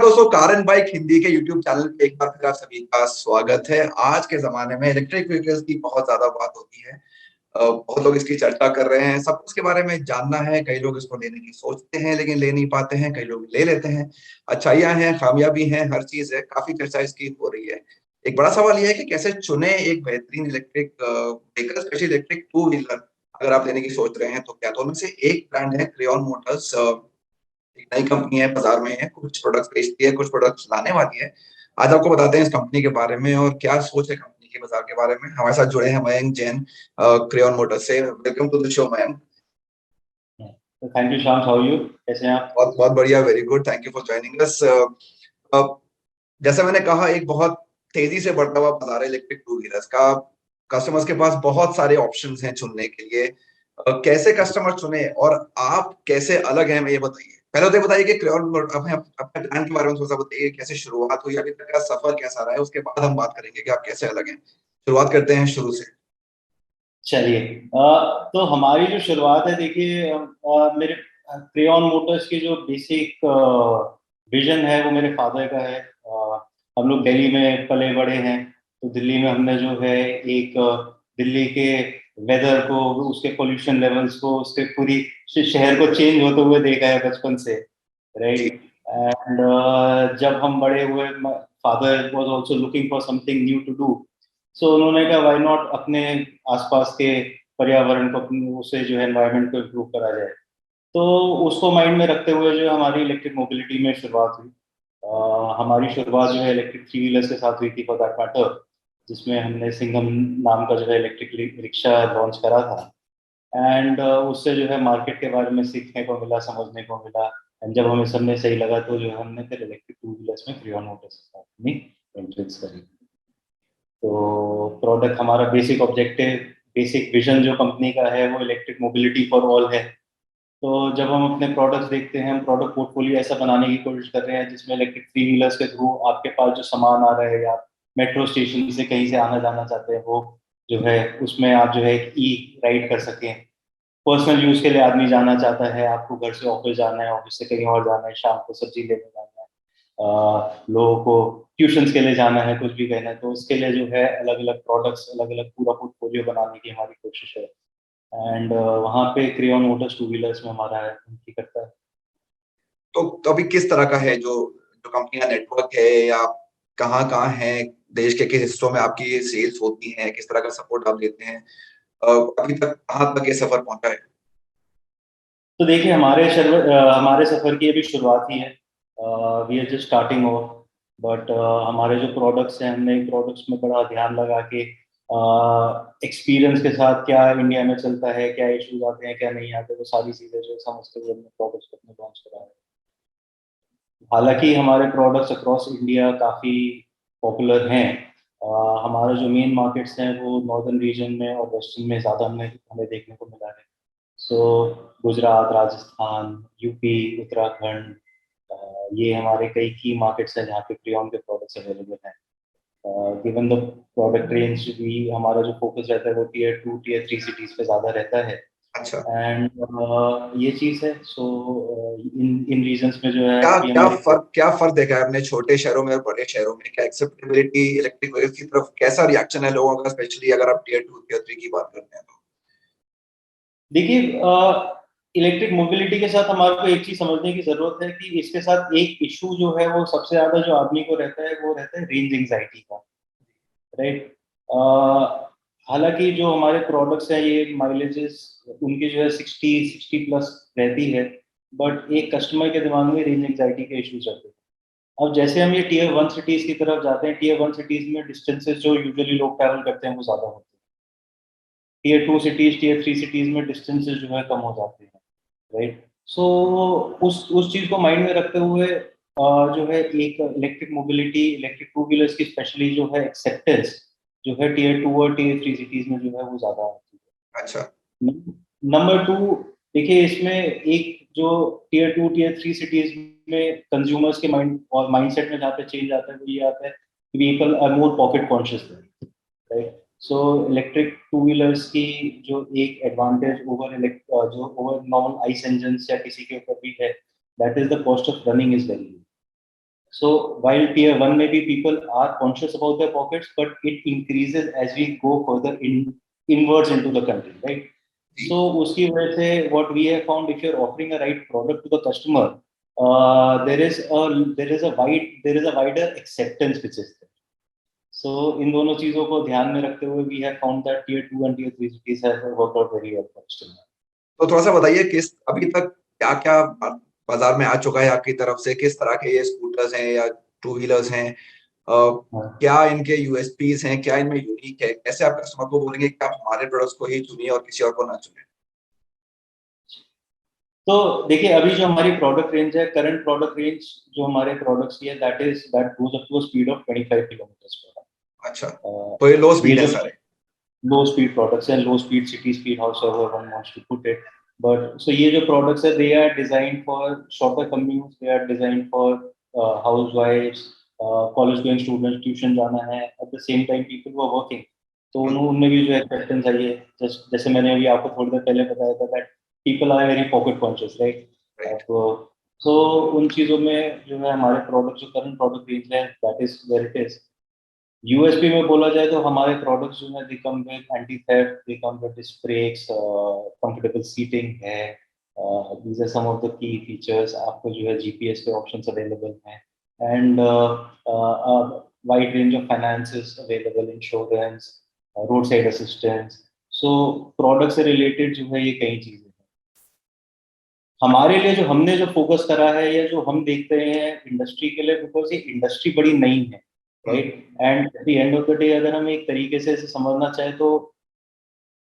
दोस्तों, car and bike Hindi के YouTube channel पे एक बार फिर आप सभी का स्वागत है। आज के जमाने में इलेक्ट्रिक व्हीकल्स की बहुत ज्यादा बात होती है। बहुत लोग इसकी चर्चा कर रहे हैं, सब उसके बारे में जानना है। कई लोग इसको लेने की सोचते हैं लेकिन ले नहीं पाते हैं, कई लोग ले लेते हैं। अच्छाइयाँ हैं, खामियां हैं, हर चीज है। काफी चर्चा इसकी हो रही है। एक बड़ा सवाल यह है कि कैसे चुने एक बेहतरीन electric vehicle, specially electric two wheeler अगर आप लेने की सोच रहे हैं तो क्या। तो उनमें से एक ब्रांड है क्रेओन मोटर्स। एक नई कंपनी है, बाजार में है, कुछ प्रोडक्ट्स बेचती है, कुछ प्रोडक्ट्स लाने वाली है। आज आपको बताते हैं इस कंपनी के बारे में और क्या सोच है कंपनी के बाजार के बारे में। हमारे साथ जुड़े हैं मयंक जैन क्रेओन मोटर्स से। Welcome to the show Mayank. Thank you शाम, हाउ आर यू, कैसे हैं आप? बहुत बहुत बढ़िया, very good, thank you for joining us. जैसे मैंने कहा, एक बहुत तेजी से बढ़ता हुआ बाजार है इलेक्ट्रिक टू व्हीलर्स का। कस्टमर्स के पास बहुत सारे ऑप्शंस हैं चुनने के लिए। कैसे कस्टमर चुने और आप कैसे अलग हैं, ये बताइए। पहले तो ये बताइए कि क्रेओन अपने अपने ब्रांड के बारे में थोड़ा सा बताइए, कैसे शुरुआत हुई, अभी तक का सफर कैसा रहा है। उसके बाद हम बात करेंगे कि आप कैसे अलग हैं। शुरुआत करते हैं शुरू से। चलिए, तो हमारी जो शुरुआत है, देखिए, मेरे क्रेओन मोटर्स की जो बेसिक विजन है वो मेरे फादर का है। हम लोग दिल्ली में पले बड़े हैं, तो दिल्ली में हमने जो है एक दिल्ली के वेदर को, उसके पोल्यूशन लेवल्स को, उसके पूरी शहर को चेंज होते हुए देखा है बचपन से, जी। राइट। एंड जब हम बड़े हुए, father was also looking for something new to do. So उन्होंने कहा व्हाई नॉट अपने आसपास के पर्यावरण को, उससे जो है एनवायरनमेंट को इम्प्रूव करा जाए। तो उसको माइंड में रखते हुए जो हमारी इलेक्ट्रिक मोबिलिटी में शुरुआत हुई। हमारी शुरुआत जो है इलेक्ट्रिक थ्री व्हीलर्स के साथ हुई थी, फॉर दैट मैटर, जिसमें हमने सिंघम नाम का जो है इलेक्ट्रिक रिक्शा लॉन्च करा था। एंड उससे जो है मार्केट के बारे में सीखने को मिला, समझने को मिला। एंड जब हमें सब में सही लगा तो जो है हमने फिर इलेक्ट्रिक टू व्हीलर्स में क्रेओन मोटर्स के साथ अपनी एंट्रेंस करी। तो प्रोडक्ट हमारा बेसिक ऑब्जेक्टिव, बेसिक विजन जो कंपनी का है वो इलेक्ट्रिक मोबिलिटी फॉर ऑल है। तो जब हम अपने प्रोडक्ट्स देखते हैं, हम प्रोडक्ट पोर्टफोलियो ऐसा बनाने की कोशिश कर रहे हैं जिसमें इलेक्ट्रिक थ्री व्हीलर्स के थ्रू आपके पास जो सामान आ रहा है, या मेट्रो स्टेशन से कहीं से आना जाना चाहते हैं, वो जो है उसमें आप जो है एक ई राइड कर सकें। पर्सनल यूज के लिए आदमी जाना चाहता है, आपको घर से ऑफिस जाना है, ऑफिस से कहीं और जाना है, शाम को सब्जी लेने जाना है, लोगों को ट्यूशंस के लिए जाना है, कुछ भी कहना है, तो उसके लिए जो है अलग अलग प्रोडक्ट्स, अलग अलग पूरा पोर्टफोलियो बनाने की हमारी कोशिश है। एंड वहाँ पे क्रेओन मोटर्स टू व्हीलर्स में हमारा एंट्री करता है। तो अभी किस तरह का है जो जो कंपनी का नेटवर्क है, या कहाँ कहाँ है, देश के किस हिस्सों में आपकी सेल्स होती हैं, किस तरह का सपोर्ट आप देते हैं। अभी तक कहाँ तक ये सफर पहुंचा है। तो देखिए, हमारे सफर की अभी शुरुआत ही है। We are just starting off. But हमारे जो प्रोडक्ट्स हैं, हमने प्रोडक्ट्स में बड़ा ध्यान लगा के एक्सपीरियंस के साथ क्या इंडिया में चलता है, क्या इश्यूज आते हैं, क्या नहीं आते, वो सारी चीजें जो समझते हुए हमने प्रोडक्ट्स को अपने लॉन्च करा है। हालांकि हमारे प्रोडक्ट्स अक्रॉस इंडिया काफ़ी पॉपुलर हैं। हमारे जो मेन मार्केट्स हैं वो नॉर्दर्न रीजन में और वेस्टर्न में ज़्यादा हमें देखने को मिला है। सो गुजरात, राजस्थान, यूपी, उत्तराखंड, ये हमारे कई की मार्केट्स हैं जहाँ पे क्रेओन के प्रोडक्ट्स अवेलेबल हैं। गिवन द प्रोडक्ट रेंज भी, हमारा जो फोकस रहता है वो tier two tier three cities पे ज़्यादा रहता है। अच्छा। एंड ये चीज़ है। सो इन इन रीजन्स में जो है क्या अभी हमारी क्या फर्क देखा है आपने छोटे शहरों में और बड़े शहरों में। क्या एक्सेप्टेबिलिटी इलेक्ट्रिक व्हीकल्स की तरफ, कैसा रिएक्शन है लोगों का, स्पेशली अगर आप टीयर टू टीयर थ्री की बात करते हैं तो। देखिए, इलेक्ट्रिक मोबिलिटी के साथ हमारे को एक चीज समझने की जरूरत है कि इसके साथ एक इशू जो है वो सबसे ज्यादा जो आदमी को रहता है वो रहता है रेंज एंजाइटी का, राइट। हालांकि जो हमारे प्रोडक्ट्स हैं ये माइलेजेस उनकी जो है 60 प्लस रहती है, बट एक कस्टमर के दिमाग में रेंज एंजाइटी के इश्यूज रहते हैं। अब जैसे हम ये टीयर वन सिटीज की तरफ जाते हैं, टीयर वन सिटीज में डिस्टेंसेस जो यूजुअली लोग ट्रैवल करते हैं वो ज्यादा होते हैं। Tier two cities, tier three cities में डिस्टेंसेस जो है कम हो जाते हैं, राइट। सो उस चीज को माइंड में रखते हुए जो है एक electric mobility, electric two wheelers की स्पेशली जो है एक्सेप्टेंस जो है टीयर टू और टीयर थ्री सिटीज में जो है वो ज्यादा होती अच्छा। है। नंबर टू, देखिए इसमें एक जो tier two tier three cities में कंज्यूमर्स के माइंड और माइंडसेट में जहाँ पे चेंज आता है वो ये आता है कि vehicle are more pocket conscious, right. So electric two wheelers की जो एक एडवांटेज जो ओवर नॉर्मल आइस इंजन या किसी के ऊपर भी है, that is the cost of running is very low. So while tier 1 maybe people are conscious about their pockets, but it increases as we go further inwards into the country, right? So uski wajah se what we have found, if you're offering a right product to the customer, there is a wider acceptance which is there. So इन दोनों चीजों को ध्यान में रखते हुए we have found that tier 2 and tier 3 cities have worked out very well for us. तो थोड़ा सा बताइए किस अभी तक क्या-क्या बाजार में आ चुका है आपकी तरफ से, किस तरह के ये स्कूटर्स हैं या टू व्हीलर्स हैं? क्या इनके यूएसपीज हैं, क्या इनमें यूनिक है? कैसे आप कस्टमर को बोलेंगे कि आप हमारे प्रोडक्ट्स को ही चुनिए और किसी और को ना चुनें? तो देखिए अभी जो हमारी प्रोडक्ट रेंज है, करंट प्रोडक्ट रेंज जो हमारे प्रोडक्ट्स की है, that goes up to a speed of 25 kilometre per hour. अच्छा, तो ये लो स्पीड है सारे? लो स्पीड प्रोडक्ट्स हैं, low speed city speed, however one wants to put it. But so ये जो प्रोडक्ट्स है, they are designed for shorter commutes, they are designed for हाउसवाइफ्स, कॉलेज गोइंग स्टूडेंट्स, ट्यूशन जाना है, at the same time people who are working, तो उनमें भी जो एक्सेप्टेंस आई है। जैसे मैंने अभी आपको थोड़ी देर पहले बताया था that people are very pocket conscious, right? तो उन चीजों में जो है हमारे प्रोडक्ट, जो करंट प्रोडक्ट रेंज है, that is where it is. USP में बोला जाए तो हमारे प्रोडक्ट्स जो है, they come with anti theft, they come with disc brakes, comfortable seating है, these are some of the key features. आपको जो है जीपीएस के ऑप्शंस अवेलेबल हैं, and wide range of finances available, insurance, road side assistance. So product से related जो है ये कई चीजें हैं हमारे लिए, जो हमने जो फोकस करा है या जो हम देखते हैं इंडस्ट्री के लिए, बिकॉज ये इंडस्ट्री बड़ी नई है, right? And eight the end of the day अगर हम एक तरीके से इसे समझना चाहें तो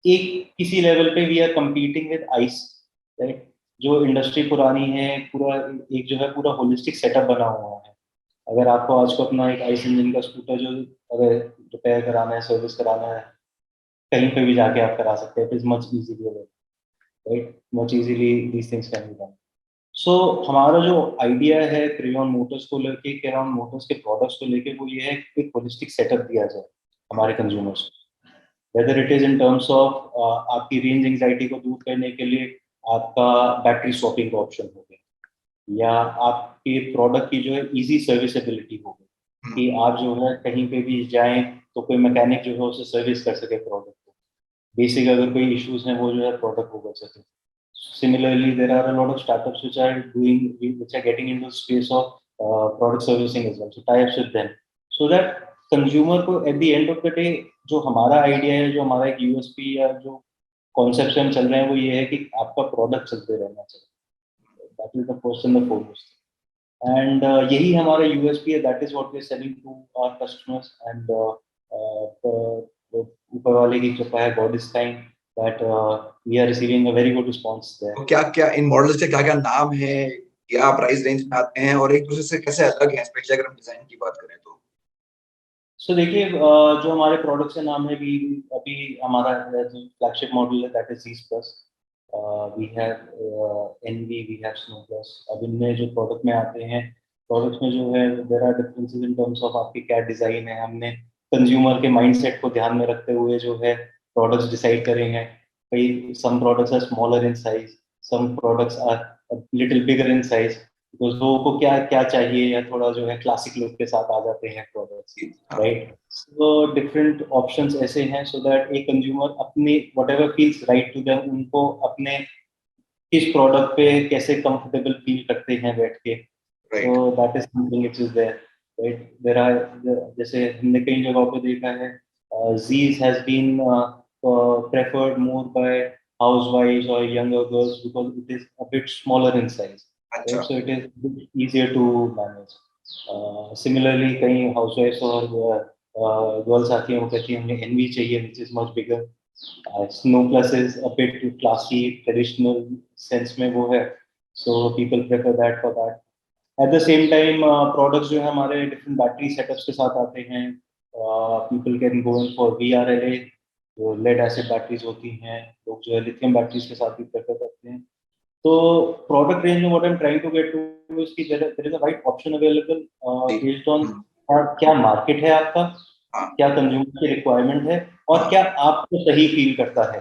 एक किसी लेवल पे we are competing with ICE, right? जो इंडस्ट्री पुरानी है, पूरा एक जो है पूरा होलिस्टिक सेटअप बना हुआ है। अगर आपको आज को अपना एक आइस इंजन का स्कूटर जो अगर रिपेयर कराना है, सर्विस कराना है, कहीं पे भी जाके आप करा सकते हैं, it is much easily, right? Much easily these things can be done. So हमारा जो आइडिया है क्रेयॉन मोटर्स को लेके, क्रेयॉन मोटर्स के प्रोडक्ट्स को लेके, वो ये है कि एक होलिस्टिक सेटअप दिया जाए हमारे कंज्यूमर्स को। Whether it is in terms of आपकी रेंज एंजाइटी को दूर करने के लिए आपका बैटरी स्वैपिंग का ऑप्शन हो गया, या आपके प्रोडक्ट की जो है इजी सर्विसेबिलिटी हो गई, कि आप जो है कहीं पे भी जाएं तो कोई मैकेनिक जो है उसे सर्विस कर सके प्रोडक्ट को। बेसिक अगर कोई इश्यूज हैं वो जो है प्रोडक्ट को कर सके। Similarly, there are a lot of startups which are getting into the space of product servicing as well. So tie-ups with them, so that consumer को at the end of the day जो हमारा idea है, जो हमारा एक USP या जो concept से हम चल रहे हैं, वो ये है कि आपका प्रोडक्ट चलते रहना चाहिए। That is the first and the foremost, and यही हमारा यूएसपी है। That is what we are selling to our customers, and ऊपर वाले की कृपा है, god is kind, that we are receiving a very good response there. तो क्या इन मॉडल्स के क्या नाम है, क्या प्राइस रेंज में आते हैं और एक दूसरे से कैसे अलग हैं, स्पेशली अगर हम डिजाइन की बात करें तो? देखिए जो हमारे प्रोडक्ट्स के नाम है, अभी हमारा जो फ्लैगशिप मॉडल है that is Zeez plus, we have Envy, we have Snow plus. अब इनमें जो प्रोडक्ट में आते हैं, प्रोडक्ट्स में जो है there are differences in terms of आपकी क्या डिजाइन है। हमने कंज्यूमर के माइंडसेट को ध्यान में रखते हुए जो है प्रोडक्ट्स डिसाइड करेंगे। कई some products are smaller in size, some products are little bigger in size, because लोगों को क्या क्या चाहिए, या थोड़ा जो है क्लासिक लुक के साथ आ जाते हैं products, right? So different options ऐसे हैं, सो दैट एक कंज्यूमर अपनी whatever feels right to them, उनको अपने किस प्रोडक्ट पे कैसे कंफर्टेबल फील करते हैं बैठ के, तो that is something which is there, right? There are, जैसे हमने कई जगहों पे देखा है, Z's has been preferred more by housewives or younger girls because it is a bit smaller in size, right? So it is a bit easier to manage. Similarly, कई housewives और girls आती हैं, वो कहती हैं हमें NV चाहिए, which is much bigger. Snow Plus is a bit classy, traditional sense में वो है, so people prefer that for that. At the same time, products जो है हमारे different battery setups के साथ आते हैं। People can go in for VRLA, जो लेड एसिड बैटरीज होती हैं, लोग जो है लिथियम बैटरीज के साथ भी प्रेफर करते हैं। तो प्रोडक्ट रेंज में what I am trying to get to is कि there is a wide option available based on क्या मार्केट है आपका, क्या कंज्यूमर की रिक्वायरमेंट है, और क्या आपको सही फील करता है,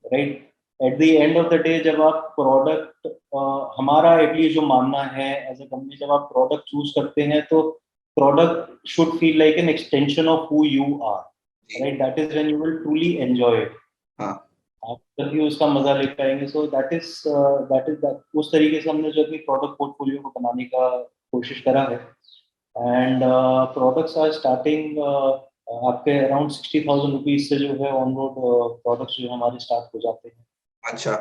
right? At the end of the day जब आप प्रोडक्ट, हमारा एटलीस्ट जो मानना है एज अ कंपनी, जब आप प्रोडक्ट चूज करते हैं तो product should feel like an extension of who you are, right? That is when you will truly enjoy it, हाँ। आप तभी उसका मजा ले पाएंगे। सो दैट इज उस तरीके से हमने जो अपनी प्रोडक्ट पोर्टफोलियो को बनाने का कोशिश करा है। एंड प्रोडक्ट्स आर स्टार्टिंग आपके अराउंड 60,000 रुपीज से जो है ऑन रोड प्रोडक्ट्स जो हमारे स्टार्ट हो जाते हैं। अच्छा,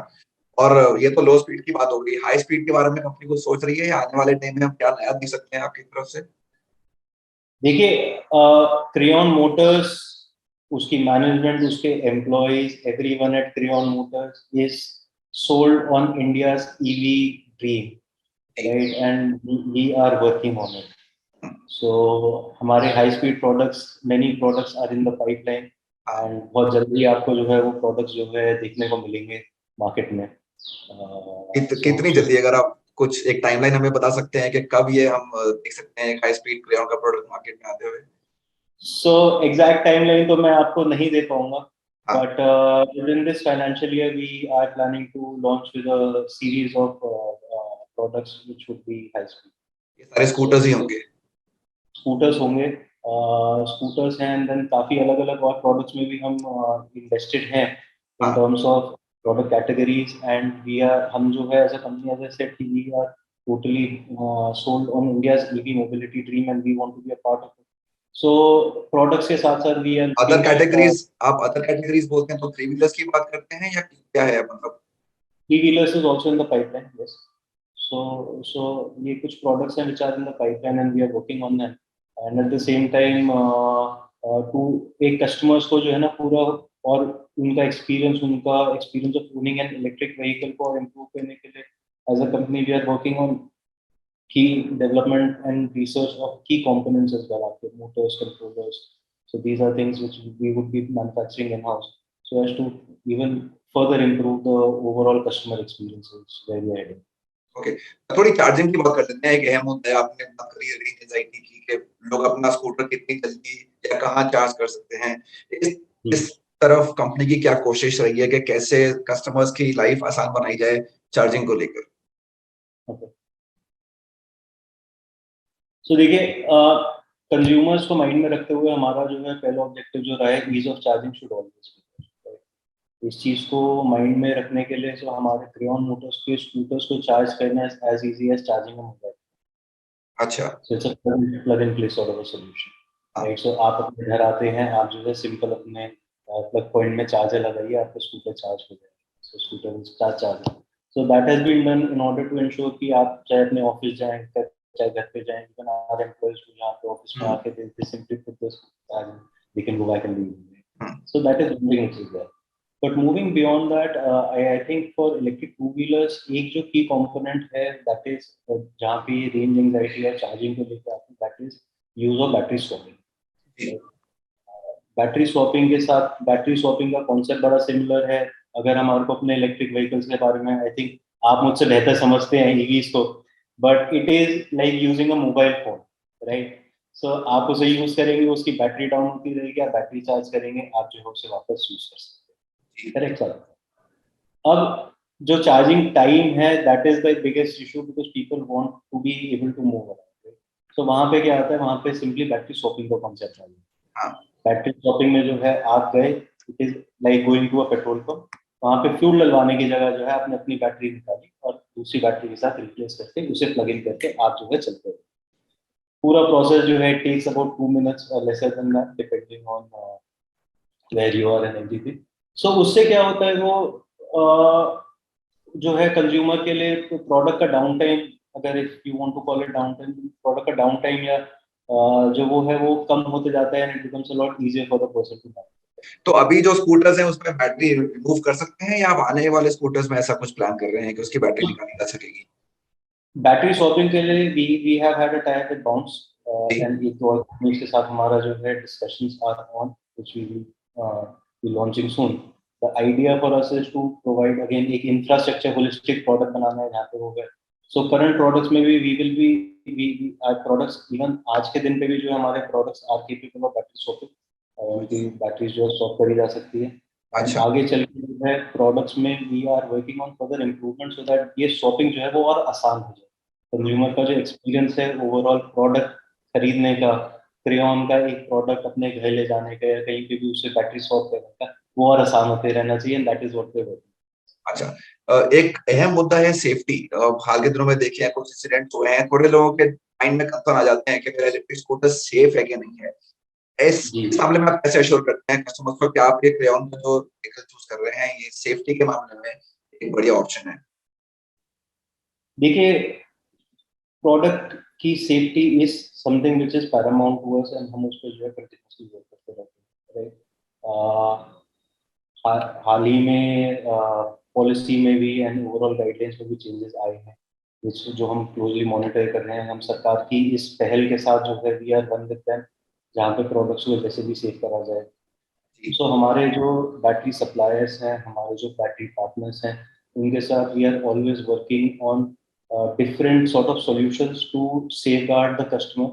और ये तो लो स्पीड की बात हो गई, हाई स्पीड के बारे में कंपनी कुछ सोच रही है या आने वाले टाइम में हम क्या नया देख सकते हैं आपकी तरफ से? देखिए, क्रेयॉन मोटर्स, उसकी मैनेजमेंट, उसके employees, everyone at Crayon Motors is sold on India's EV dream, right? And we are working on it. So हमारे high speed products, many products are in the pipeline, and बहुत जल्दी आपको जो है वो products जो है देखने को मिलेंगे मार्केट में। कितनी जल्दी, अगर आप कुछ एक टाइमलाइन हमें बता सकते हैं कि कब ये हम देख सकते हैं हाई स्पीड क्रेयॉन का प्रोडक्ट मार्केट में आते हुए? सो एग्जैक्ट टाइमलाइन तो मैं आपको नहीं दे पाऊंगा, हाँ। but within this financial year we are planning to launch with a series of products which would be high speed. ये सारे So स्कूटर्स ही होंगे? scooters होंगे, स्कूटर्स हैं, एंड देन काफी अलग अलग और प्रोडक्ट्स में भी हम इन्वेस्टेड हैं इन हाँ। Terms of product categories, and we are, हम जो है as a company, as I said, we are totally sold on India's EV mobility dream and we want to be a part of it. So products के साथ साथ we are other looking at categories, आप other categories बोलते हैं तो three wheelers की बात करते हैं या क्या है मतलब? three-wheelers is also in the pipeline, yes. So ये कुछ products हैं which are in the pipeline and we are working on them. And at the same time, to एक customers को जो है ना पूरा, और उनका experience of owning an electric vehicle को और improve करने के लिए, as a company we are working on key development and research of key components as well, आपके motors, controllers. So these are things which we would be manufacturing in-house, so as to even further improve the overall customer experiences where we are heading. Okay, थोड़ी charging की बात कर लेते हैं। एक अहम मुद्दा है, आपने बात करी रेंज एंजाइटी की कि लोग अपना स्कूटर कितनी जल्दी या कहाँ चार्ज कर सकते हैं। इस तरफ कंपनी की क्या कोशिश रही है कि कैसे कस्टमर्स की लाइफ आसान बनाई जाए चार्जिंग को लेकर? Okay. So देखिए, कंज्यूमर्स को माइंड में रखते हुए हमारा जो है पहला ऑब्जेक्टिव जो रहा है, ease of charging should always be. इस चीज को माइंड में रखने के लिए, सो हमारे क्रेयॉन मोटर्स के स्कूटर्स को चार्ज करना as easy as charging a mobile. अच्छा। So it's a plug and play sort of a solution, right? So आप अपने घर आते हैं, आप जो है सिंपल अपने प्लग पॉइंट में चार्जर लगाइए, आपका स्कूटर चार्ज हो जाएगा। So scooter will start charging. So that has been done in order to ensure कि आप चाहे अपने ऑफिस जाएं, चाहे घर पे जाएं, even our employees को यहाँ पे ऑफिस में आके they simply put this charge, they can go back and leave. So that is one thing which is there. But moving beyond that, I think for electric two-wheelers एक जो key component है, that is जहाँ पे range anxiety और charging को लेकर आते हैं, that is use of battery swapping. Battery swapping के साथ, बैटरी स्वैपिंग का कॉन्सेप्ट बड़ा सिमिलर है। अगर हमारे को अपने इलेक्ट्रिक व्हीकल्स के बारे में, आई थिंक आप मुझसे बेहतर समझते हैं ईवीज को, but it is like using a mobile phone, right? So आप उसे यूज करेंगे, उसकी बैटरी डाउन होती रहेगी, आप बैटरी चार्ज करेंगे, आप जो है उसे वापस यूज कर सकते हैं, करेक्ट सर? अब जो चार्जिंग टाइम है, that is the biggest issue, because people want to be able to move around. So वहां पे क्या आता है, वहां पे सिंपली बैटरी स्वैपिंग का कॉन्सेप्ट आ जाता है। बैटरी स्वैपिंग में जो है आप गए, it is like going to a petrol pump, वहां पे फ्यूल डलवाने की जगह जो है आपने अपनी बैटरी निकाली और दूसरी बैटरी के साथ रिप्लेस करके उसे प्लग इन करके आप जो है चलते हो। पूरा प्रोसेस जो है टेक्स अबाउट 2 मिनट्स और lesser than that, depending on where you are and everything. So उससे क्या होता है, वो जो है कंज्यूमर के लिए प्रोडक्ट का डाउन टाइम, अगर if you want to call it downtime, product का डाउन टाइम या जो वो है वो कम होते जाता है, and it becomes a lot easier for the person to buy. तो अभी जो स्कूटर्स हैं उसमें बैटरी रिमूव कर सकते हैं या आप आने वाले स्कूटर्स में ऐसा कुछ प्लान कर रहे हैं कि उसकी बैटरी निकाली जा सकेगी? बैटरी स्वैपिंग के लिए we have had a tie up with Bounce, and ये दो कंपनीज के साथ हमारा जो है discussions are on, which we will be launching soon. The idea for us is to provide again एक इंफ्रास्ट्रक्चर होलिस्टिक प्रोडक्ट बनाना है जहाँ पे हो गए। सो करंट प्रोडक्ट्स में भी we will be our products, even आज के दिन पे भी जो हमारे products are capable of battery swapping, उनकी बैटरीज जो है स्वैप करी जा सकती है। एंड अच्छा। आगे चल के जो है प्रोडक्ट्स में we are working on further improvement so that ये शॉपिंग जो है वो और आसान हो जाए, कंज्यूमर का जो एक्सपीरियंस है ओवरऑल प्रोडक्ट खरीदने का, क्रेयॉन का एक प्रोडक्ट अपने घर ले जाने का या कहीं पे भी उसे बैटरी स्वैप करने का, वो और आसान होते रहना चाहिए, and that is what we are working. अच्छा, एक अहम मुद्दा है सेफ्टी। हाल के दिनों में देखिए कुछ इंसिडेंट हुए हैं, थोड़े लोगों के माइंड में कंसर्न आ जाते हैं कि मेरा इलेक्ट्रिक स्कूटर सेफ है कि नहीं है। जी इस मामले में आप कैसे अश्योर करते हैं कस्टमर्स को कि आप ये क्रेयॉन का जो व्हीकल चूज कर रहे हैं ये सेफ्टी के मामले में एक बढ़िया ऑप्शन है? देखिए, प्रोडक्ट की safety is something which is paramount to us, and हम उस पर जो है कंटिन्यूसली वर्क करते रहते हैं, राइट। हाल ही में पॉलिसी में भी एंड ओवरऑल गाइडलाइंस में भी चेंजेस आए हैं, जो हम क्लोजली मॉनिटर कर रहे हैं। हम सरकार की इस पहल के साथ जो है we are one with them, जहाँ पे प्रोडक्ट्स को जैसे भी सेव करा जाए। जी। सो हमारे जो बैटरी सप्लायर्स हैं, हमारे जो बैटरी पार्टनर्स हैं, उनके साथ we are always working on different sort of solutions to safeguard the customer,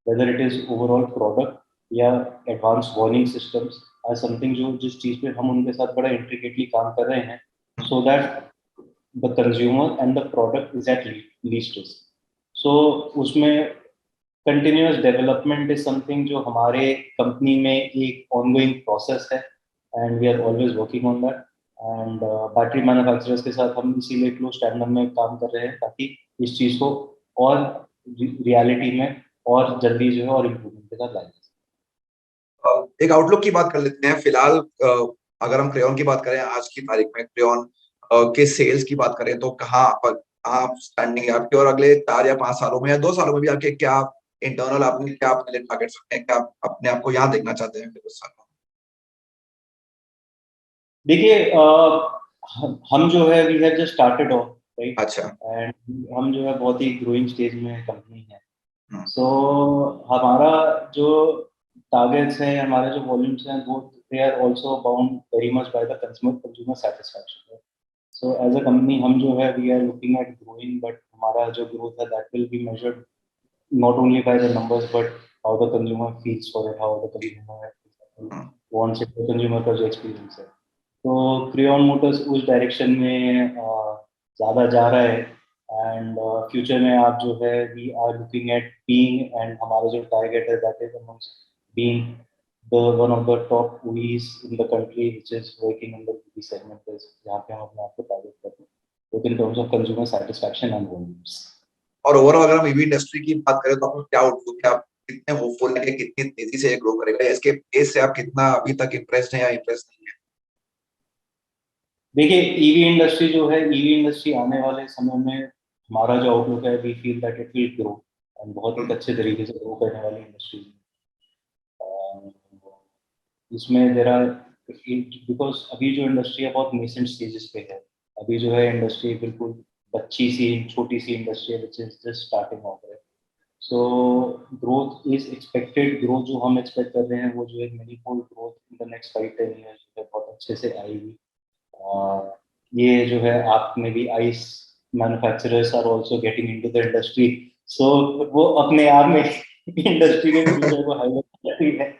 whether it is overall product या advanced warning systems as something जो जिस चीज पे हम उनके साथ बड़ा intricately काम कर रहे हैं, so that the consumer and the product is at least risk. So उसमें continuous development is something जो हमारे कंपनी में एक ongoing process है, and we are always working on that. And battery manufacturers के साथ हम इसीलिए क्लोज टैंडम में काम कर रहे हैं ताकि इस चीज को और रियलिटी में और जल्दी जो है और इम्प्रूवमेंट के साथ लाया जाए। एक आउटलुक की बात कर लेते हैं फिलहाल। अगर हम क्रेयॉन की बात करें आज की तारीख में, क्रेयॉन के सेल्स की बात करें तो कहाँ स्टैंडिंग है आपकी, और अगले 4 या 5 सालों में या 2 सालों में भी आपके क्या इंटरनल आपने क्या अपने लिए टारगेट्स रखे हैं, क्या आप अपने आप को यहाँ देखना चाहते हैं फिर उस सालों देखिए, हम जो है we have just started off, में? राइट। अच्छा। एंड हम जो है बहुत ही ग्रोइंग स्टेज में कंपनी है। हम्म। सो हमारा जो टारगेट्स हैं, हमारे जो वॉल्यूम्स हैं, वो they are also bound very much by the consumer satisfaction. So as a company हम जो है we are looking at growing, but हमारा जो ग्रोथ है that will be measured not only by the numbers but how the consumer feels for it, how the consumer hmm. wants it, the consumer का जो experience है। तो crayon Motors उस direction में ज़्यादा जा रहा है, एंड फ्यूचर में आप जो है we are looking at being, and हमारा जो टारगेट है that is amongst being the one of the top OEs in the country which is working in the EV segment is जहाँ पे हम अपने आप को टारगेट करते हैं, both in terms of consumer satisfaction and volumes। और ओवरऑल अगर हम ईवी इंडस्ट्री की बात करें तो आपको क्या आउटलुक है, आप कितने होपफुल है कि कितनी तेजी से ये ग्रो करेगा, इसके पेस से आप कितना अभी तक इम्प्रेस्ड हैं या इम्प्रेस नहीं है? देखिए, ईवी इंडस्ट्री जो है, ईवी इंडस्ट्री आने वाले समय में हमारा जो आउटलुक है we feel that it will grow, and बहुत एक अच्छे तरीके से ग्रो करने वाली इंडस्ट्री है। इसमें देर आर, बिकॉज अभी जो इंडस्ट्री है बहुत नेसेंट स्टेजेस पे है। अभी जो है इंडस्ट्री बिल्कुल बच्ची सी छोटी सी इंडस्ट्री है which is just starting off है। So growth is expected, growth जो हम एक्सपेक्ट कर रहे हैं वो जो है many fold growth in the next 5-10 years जो है बहुत अच्छे से आएगी। ये जो है आप में भी ICE manufacturers are also getting into the industry, so वो अपने आप में इंडस्ट्री के फ्यूचर को हाईलाइट करती है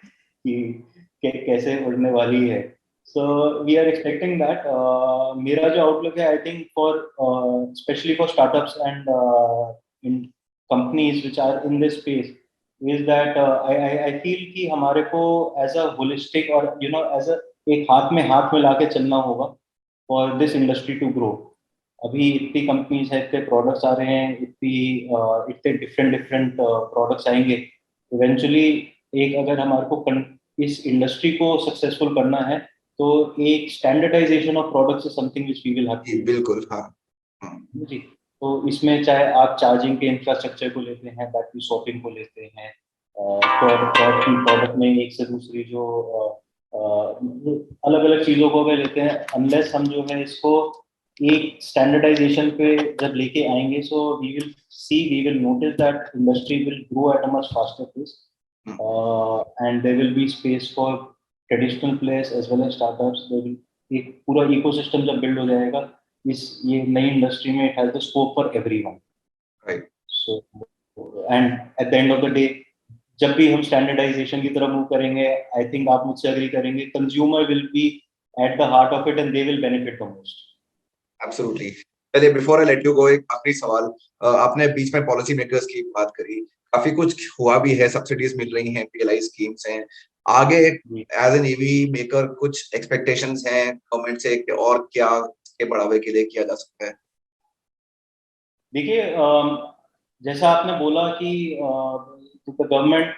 कि कैसे उड़ने वाली है। So we are expecting that. मेरा जो आउटलुक है I think for specially for startups and in companies which are in this space is that I feel कि हमारे को एज अ होलिस्टिक और यू नो एज अ एक हाथ में हाथ मिला के चलना होगा for this industry to grow. अभी इतनी कंपनीज है, इतने प्रोडक्ट्स आ रहे हैं, इतने डिफरेंट डिफरेंट प्रोडक्ट्स आएंगे। इवेंचुअली एक अगर हमारे को इस इंडस्ट्री को सक्सेसफुल करना है तो एक standardisation of products is something which we will have जी टू बिल्कुल, हाँ। डू। जी। तो इसमें चाहे आप चार्जिंग के इंफ्रास्ट्रक्चर को लेते हैं, बैटरी शॉपिंग को लेते हैं, प्रोडक्ट में एक से दूसरी जो अलग अलग चीजों को अगर लेते हैं, अनलेस हम जो है इसको एक स्टैंडर्डाइजेशन पे जब लेके आएंगे, so we will notice that industry will grow at a much faster pace, and there will be space for traditional players as well as startups. एक पूरा इकोसिस्टम जब बिल्ड हो जाएगा इस ये नई इंडस्ट्री में, it has the scope for everyone. Right. So and eight the end of the day जब भी हम स्टैंडर्डाइजेशन की तरफ मूव करेंगे, आई थिंक आप मुझसे एग्री करेंगे, consumer will be at the heart of it, and they will benefit the most. Absolutely. चलिए before I let you go, एक आखिरी सवाल। आपने बीच में पॉलिसी मेकर्स की बात करी, काफी कुछ हुआ भी है, सब्सिडीज मिल रही हैं, पीएलआई स्कीम्स हैं। आगे एज एन ईवी मेकर कुछ एक्सपेक्टेशंस हैं गवर्नमेंट से कि और क्या के बढ़ावे के लिए किया जा सकता है? देखिए, जैसा आपने बोला कि गवर्नमेंट,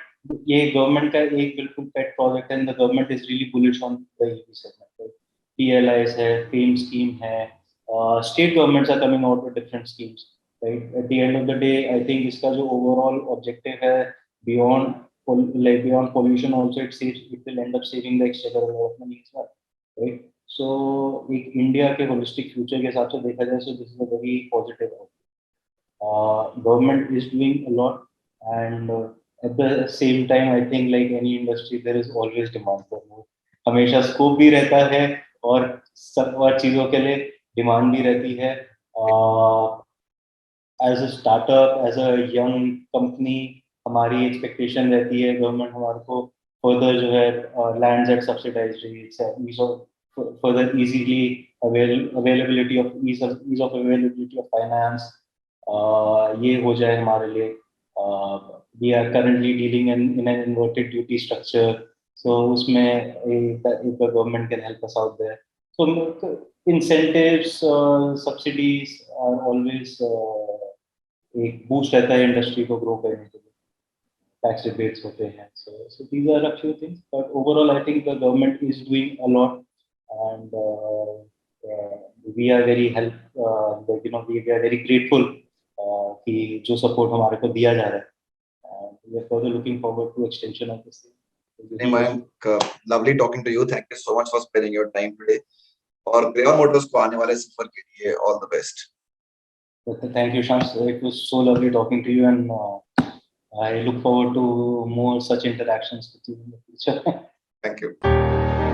ये गवर्नमेंट का एक बिल्कुल पेट प्रोजेक्ट है, and the government is really bullish on the EV segment. PLIs है, फेम स्कीम है, state governments are coming out with different schemes, right? At the end of the day I think इसका जो overall objective है, beyond beyond pollution also, it will end up saving the exchequer of money as well, right? So एक India के holistic future के हिसाब से देखा जाए, so this is a very positive. Government is doing a lot, and at the same time I think like any industry there is always demand for more. हमेशा scope भी रहता है और सब और चीजों के लिए डिमांड भी रहती है। As a startup, as a young company, हमारी एक्सपेक्टेशन रहती है गवर्नमेंट हमारे को फर्दर जो है lands at subsidised rates, further easily availability of ease of availability of finance, ये हो जाए हमारे लिए। We are currently dealing in an inverted duty structure, so उसमें government can help us out there. So incentives, subsidies are always एक boost रहता है industry को ग्रो करने के लिए, टैक्स रिबेट्स होते हैं। so these are a few things, but overall I think the government is doing a lot, and we are very we are very grateful कि जो सपोर्ट हमारे को दिया जा रहा है, and we are further looking forward to extension of this thing. Mayank, lovely talking to you. Thank you so much for spending your time today. और Greva Motors को आने वाले सफर के लिए all the best. Thank you, Shams. It was so lovely talking to you, and I look forward to more such interactions with you in the future. Thank you.